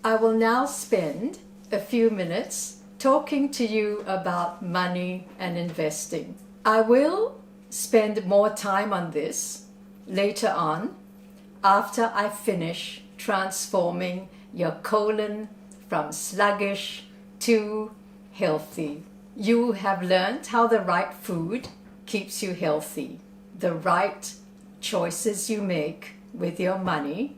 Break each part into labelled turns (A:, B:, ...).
A: I will now spend a few minutes talking to you about money and investing. I will spend more time on this later on after I finish transforming your colon from sluggish to healthy. You have learned how the right food keeps you healthy. The right choices you make with your money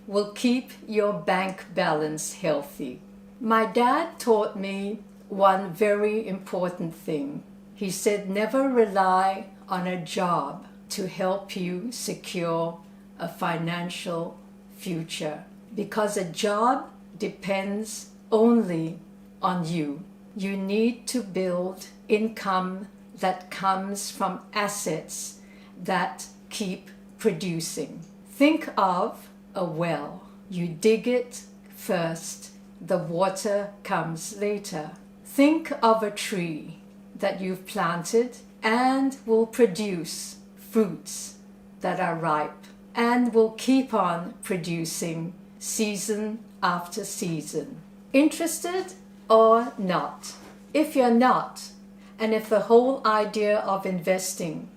A: will keep your bank balance healthy. My dad taught me one very important thing. He said, never rely on a job to help you secure a financial future, because a job depends only on you. You need to build income that comes from assets that keep producing. Think of a well. You dig it first, the water comes later. Think of a tree that you've planted and will produce fruits that are ripe and will keep on producing season after season. Interested or not? If you're not, and if the whole idea of investing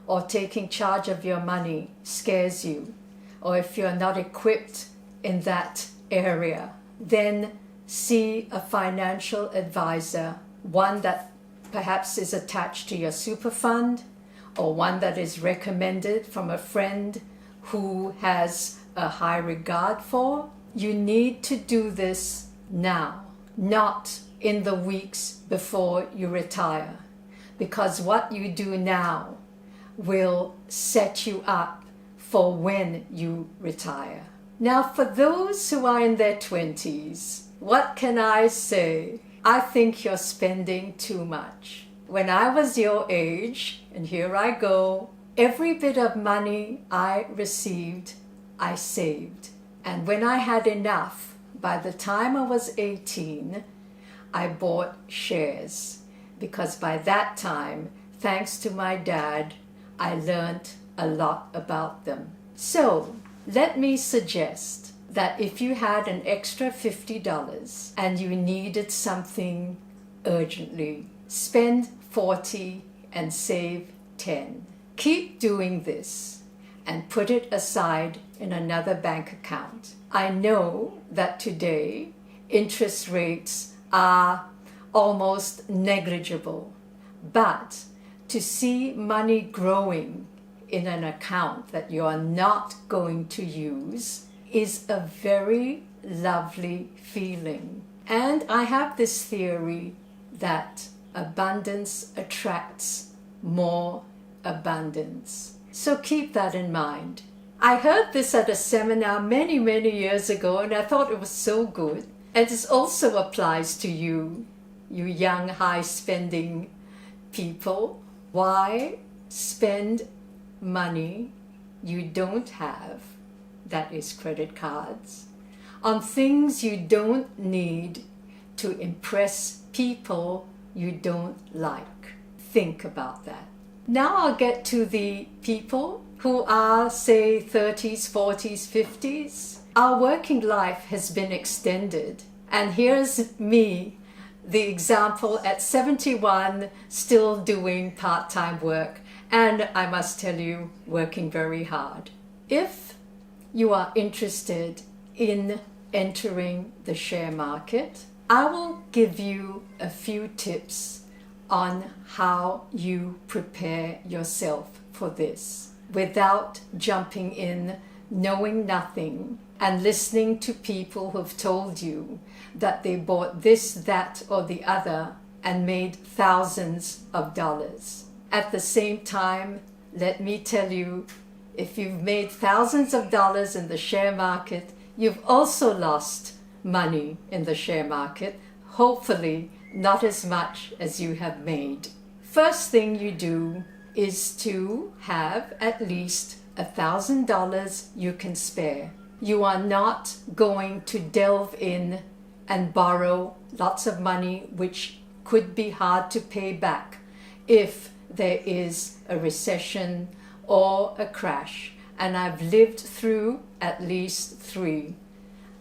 A: or taking charge of your money scares you, or if you're not equipped in that area, then see a financial advisor, one that perhaps is attached to your super fund, or one that is recommended from a friend who has a high regard for. You need to do this now, not in the weeks before you retire, because what you do now will set you up for when you retire. Now, for those who are in their 20s, what can I say? I think you're spending too much. When I was your age, and here I go, every bit of money I received, I saved. And when I had enough, by the time I was 18, I bought shares, because by that time, thanks to my dad, I learned a lot about them. So let me suggest that if you had an extra $50 and you needed something urgently, spend $40 and save $10. Keep doing this and put it aside in another bank account. I know that today interest rates are almost negligible, but to see money growing in an account that you are not going to use is a very lovely feeling. And I have this theory that abundance attracts more abundance. So keep that in mind. I heard this at a seminar many years ago, and I thought it was so good. And this also applies to you young, high-spending people. Why spend money you don't have, that is credit cards, on things you don't need to impress people you don't like? Think about that. Now I'll get to the people who are, say, 30s, 40s, 50s. Our working life has been extended, and here's me, the example at 71, still doing part-time work, and I must tell you, working very hard. If you are interested in entering the share market, I will give you a few tips on how you prepare yourself for this without jumping in, knowing nothing, and listening to people who've told you that they bought this, that, or the other and made thousands of dollars. At the same time, let me tell you, if you've made thousands of dollars in the share market, you've also lost money in the share market, hopefully not as much as you have made. First thing you do is to have at least $1,000 you can spare. You are not going to delve in and borrow lots of money which could be hard to pay back if there is a recession or a crash. And I've lived through at least 3.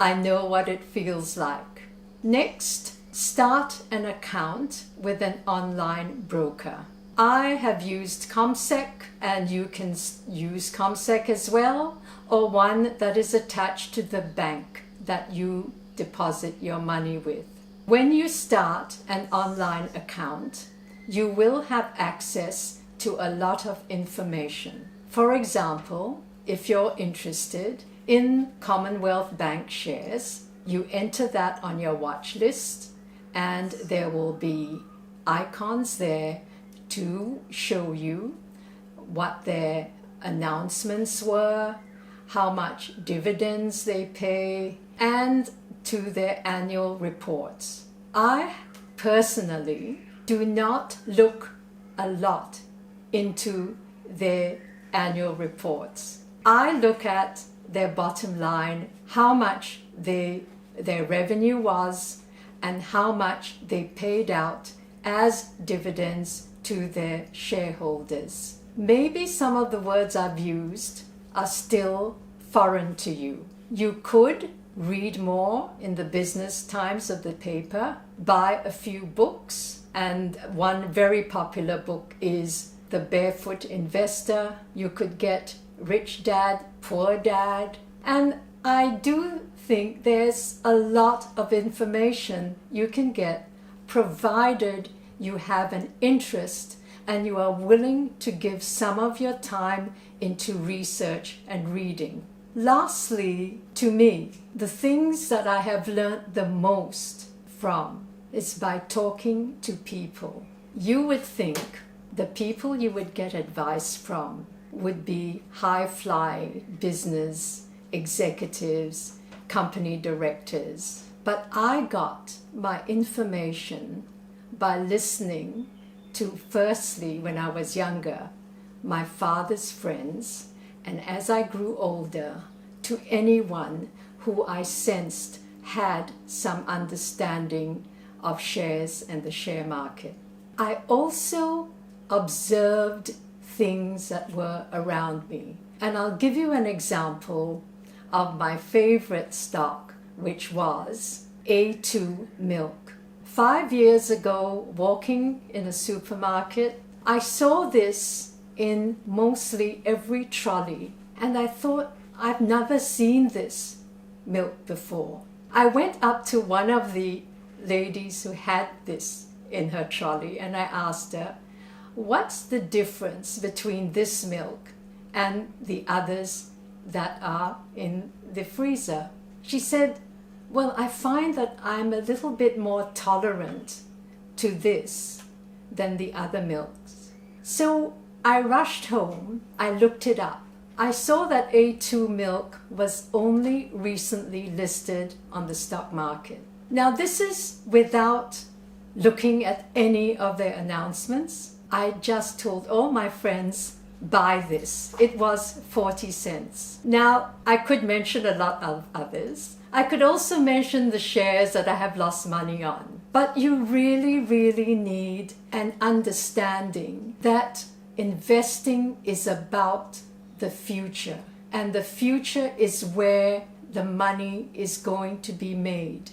A: I know what it feels like. Next, start an account with an online broker. I have used ComSec, and you can use ComSec as well, or one that is attached to the bank that you deposit your money with. When you start an online account, you will have access to a lot of information. For example, if you're interested in Commonwealth Bank shares, you enter that on your watch list, and there will be icons there to show you what their announcements were, how much dividends they pay, and to their annual reports. I personally do not look a lot into their annual reports. I look at their bottom line, how much their revenue was, and how much they paid out as dividends to their shareholders. Maybe some of the words I've used are still foreign to you. You could read more in the business times of the paper, buy a few books, and one very popular book is The Barefoot Investor. You could get Rich Dad, Poor Dad, and I do think there's a lot of information you can get, provided you have an interest and you are willing to give some of your time into research and reading. Lastly, to me, the things that I have learned the most from is by talking to people. You would think the people you would get advice from would be high-fly business executives, company directors. But I got my information by listening to, firstly, when I was younger, my father's friends, and as I grew older, to anyone who I sensed had some understanding of shares and the share market. I also observed things that were around me. And I'll give you an example of my favorite stock, which was A2 milk. 5 years ago, walking in a supermarket, I saw this in mostly every trolley, and I thought, I've never seen this milk before. I went up to one of the ladies who had this in her trolley, and I asked her, what's the difference between this milk and the others that are in the freezer? She said, well, I find that I'm a little bit more tolerant to this than the other milks. So I rushed home, I looked it up. I saw that A2 milk was only recently listed on the stock market. Now this is without looking at any of their announcements. I just told all my friends, buy this. It was 40 cents. Now I could mention a lot of others. I could also mention the shares that I have lost money on. But you really, really need an understanding that investing is about the future. And the future is where the money is going to be made.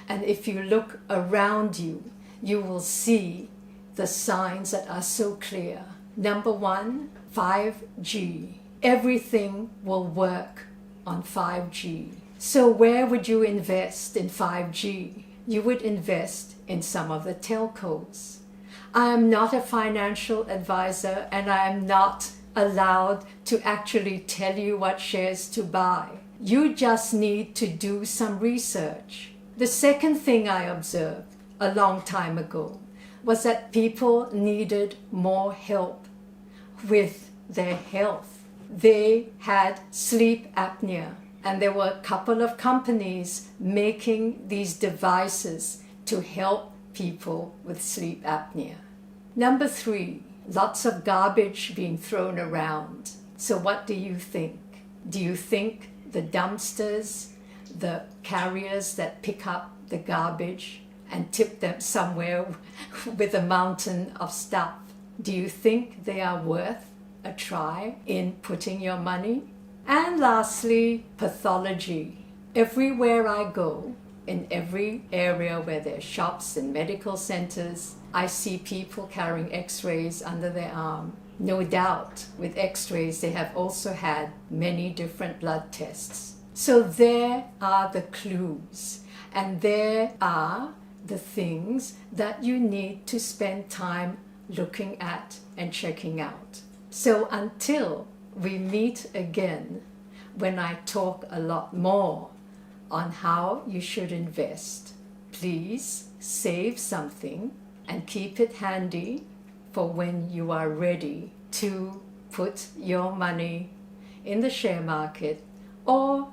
A: And if you look around you, you will see the signs that are so clear. Number one, 5G. Everything will work on 5G. So where would you invest in 5G? You would invest in some of the telcos. I am not a financial advisor, and I am not allowed to actually tell you what shares to buy. You just need to do some research. The second thing I observed a long time ago was that people needed more help with their health. They had sleep apnea, and there were a couple of companies making these devices to help people with sleep apnea. Number three, lots of garbage being thrown around. So what do you think? Do you think the dumpsters, the carriers that pick up the garbage and tip them somewhere with a mountain of stuff, do you think they are worth a try in putting your money? And lastly, pathology. Everywhere I go, in every area where there are shops and medical centers, I see people carrying x-rays under their arm. No doubt, with x-rays, they have also had many different blood tests. So there are the clues, and there are the things that you need to spend time looking at and checking out. So until we meet again, when I talk a lot more on how you should invest, please save something and keep it handy for when you are ready to put your money in the share market or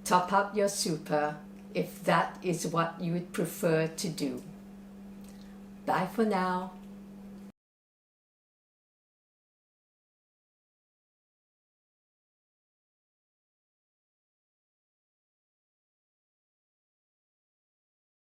A: top up your super if that is what you would prefer to do. Bye for now.